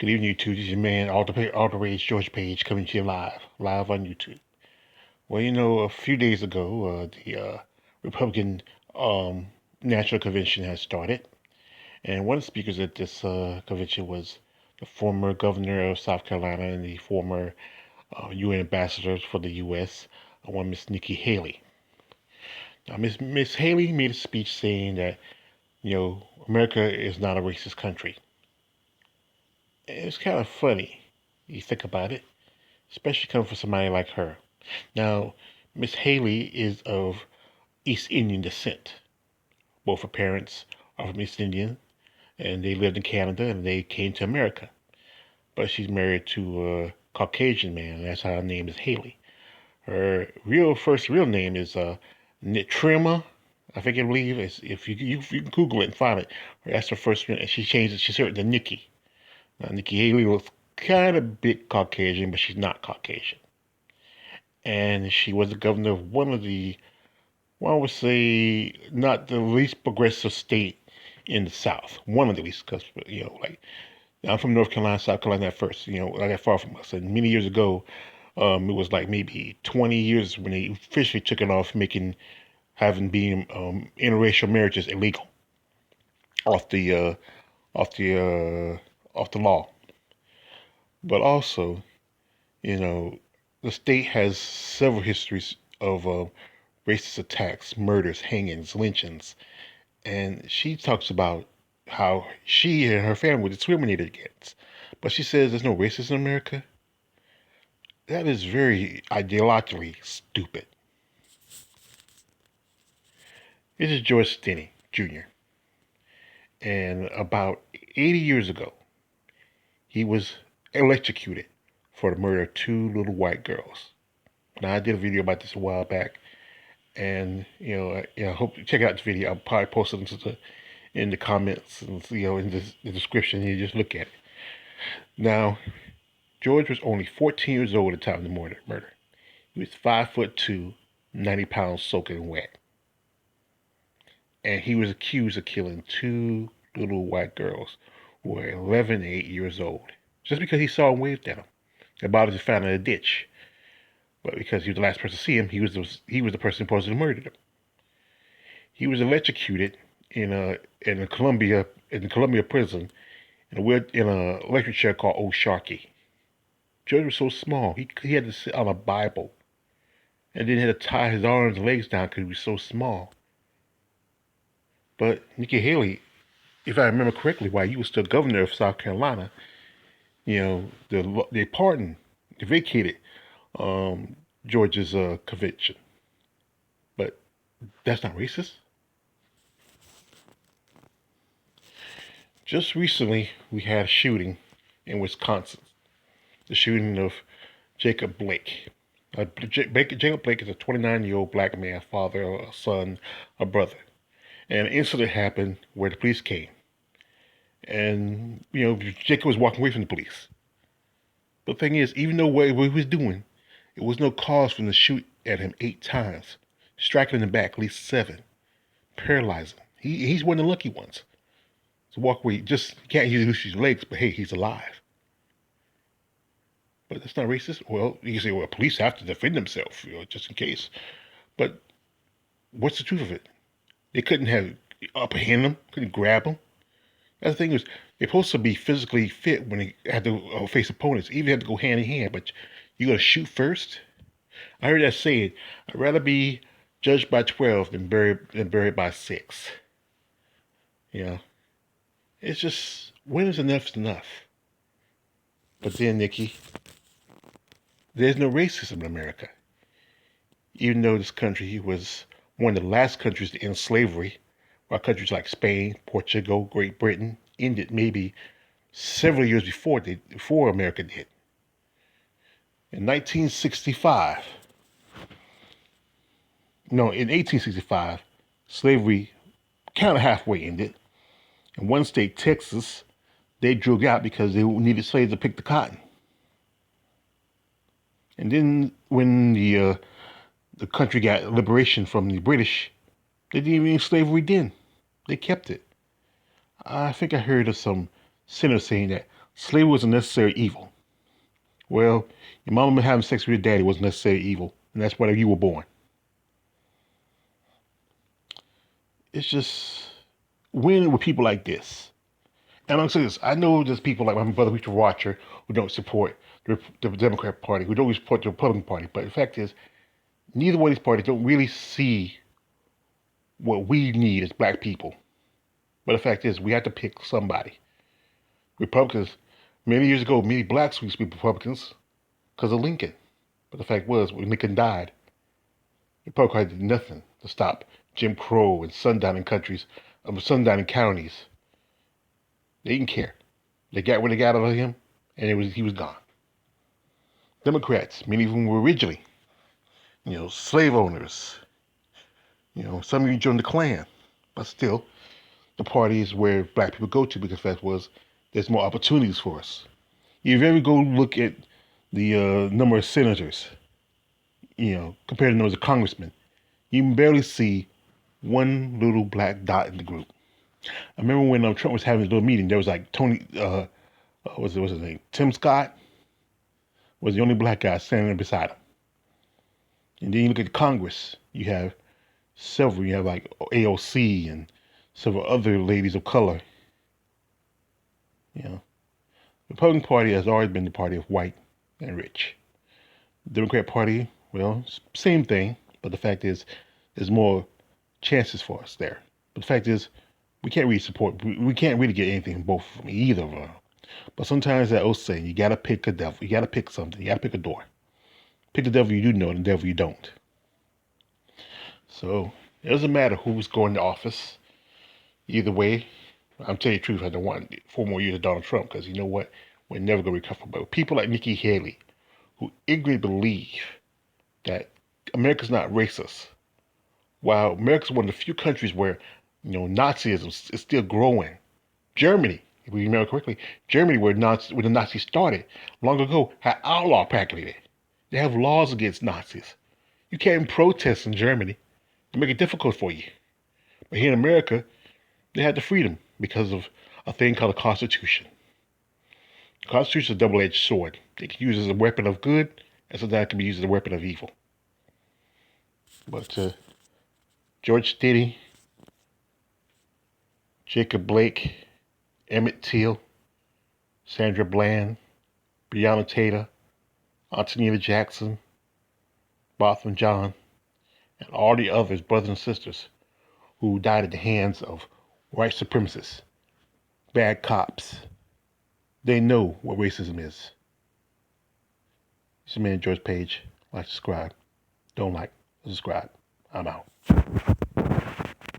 Good evening, YouTube. This is your man, All the Rage George Page, coming to you live on YouTube. Well, a few days ago, the Republican um, National Convention has started, and one of the speakers at this convention was the former governor of South Carolina and the former UN ambassador for the U.S., one Miss Nikki Haley. Now, Miss Haley made a speech saying that America is not a racist country. It's kind of funny, you think about it, especially coming from somebody like her. Now, Miss Haley is of East Indian descent. Both her parents are from East Indian, and they lived in Canada, and they came to America. But she's married to a Caucasian man, and that's how her name is Haley. Her first real name is Nitrima. I believe it's, if you can Google it and find it. That's her first name, and she changed it. She started to Nikki. Now, Nikki Haley was kind of bit Caucasian, but she's not Caucasian. And she was the governor of one of the, well, I would say, not the least progressive state in the South. One of the least, because, I'm from North Carolina, South Carolina at first, not that far from us. And many years ago, it was like maybe 20 years when they officially took it off, having being interracial marriages illegal off the, off the, off the law. But also, the state has several histories of racist attacks, murders, hangings, lynchings, and she talks about how she and her family were discriminated against. But she says there's no racism in America. That is very ideologically stupid. This is George Stinney, Jr. And about 80 years ago, he was electrocuted for the murder of two little white girls. Now, I did a video about this a while back, and I hope you check out this video. I'll probably post it in the comments and in the description. You just look at it. Now, George was only 14 years old at the time of the murder. He was 5'2", 90 pounds soaking wet, and he was accused of killing two little white girls who were 11 and 8 years old, just because he saw them waved at him. Their bodies were found in a ditch. But because he was the last person to see him, he was the person supposedly murdered him. He was electrocuted in a Columbia prison in a electric chair called Old Sharky. George was so small he had to sit on a Bible, and then had to tie his arms and legs down because he was so small. But Nikki Haley, if I remember correctly, while you were still governor of South Carolina, they vacated George's conviction. But that's not racist. Just recently, we had a shooting in Wisconsin. The shooting of Jacob Blake. Jacob Blake is a 29-year-old black man, father, a son, a brother. And an incident happened where the police came. And, Jacob was walking away from the police. But the thing is, even though what he was doing, it was no cause for them to shoot at him 8 times, striking in the back at least 7, paralyzing. He's one of the lucky ones. To walk away, just can't use his legs, but hey, he's alive. But that's not racist. Well, you can say, well, police have to defend themselves, just in case. But what's the truth of it? They couldn't have upper hand him, couldn't grab him. That's the thing is, they're supposed to be physically fit when they have to face opponents, even have to go hand in hand. But you got to shoot first. I heard that saying, I'd rather be judged by 12 than buried by 6. It's just, when is enough enough? But then, Nikki, there's no racism in America. Even though this country was one of the last countries to end slavery, while countries like Spain, Portugal, Great Britain ended maybe several years before America did. In 1865, slavery kind of halfway ended. In one state, Texas, they drew out because they needed slaves to pick the cotton. And then when the country got liberation from the British, they didn't even end slavery then. They kept it. I think I heard of some senator saying that Slavery was a necessary evil. Well, your mama having sex with your daddy was necessary evil, and that's why you were born. It's just when with people like this. And I'm saying this, I know there's people like my brother Richard Watcher who don't support the Democrat Party, who don't support the Republican Party. But the fact is, neither one of these parties don't really see what we need as black people. But the fact is, we have to pick somebody. Republicans, many years ago, many blacks used to be Republicans because of Lincoln. But the fact was, when Lincoln died, the Republicans did nothing to stop Jim Crow and sundowning countries, sundowning counties. They didn't care. They got what they got out of him, and he was gone. Democrats, many of them were originally, slave owners. Some of you joined the Klan, but still, the party is where black people go to because that was there's more opportunities for us. If you ever go look at the number of senators, compared to the numbers of congressmen, you can barely see one little black dot in the group. I remember when Trump was having his little meeting, there was like Tony, what's his name? Tim Scott was the only black guy standing there beside him. And then you look at Congress, you have several. You have like AOC and several other ladies of color. The Republican Party has always been the party of white and rich. The Democrat Party, well, same thing, but the fact is, there's more chances for us there. But the fact is, we can't really get anything from both of them, either of them. But sometimes that old saying, you gotta pick a devil, you gotta pick something, you gotta pick a door. Pick the devil you do know and the devil you don't. So it doesn't matter who's going to office. Either way, I'm telling you the truth, I don't want 4 more years of Donald Trump because you know what? We're never going to recover. But people like Nikki Haley, who ignorantly believe that America's not racist, while America's one of the few countries where Nazism is still growing. Germany, if we remember correctly, Germany, where the Nazis started long ago, had outlawed practically it. They have laws against Nazis. You can't even protest in Germany. They make it difficult for you. But here in America, they had the freedom because of a thing called the Constitution. The Constitution is a double-edged sword. It can be used as a weapon of good, and sometimes it can be used as a weapon of evil. But George Stinney, Jacob Blake, Emmett Till, Sandra Bland, Breonna Taylor, Antonina Jackson, Botham Jean, and all the others, brothers and sisters, who died at the hands of white supremacists, bad cops. They know what racism is. It's your man, George Page. Like, subscribe. Don't like, subscribe. I'm out.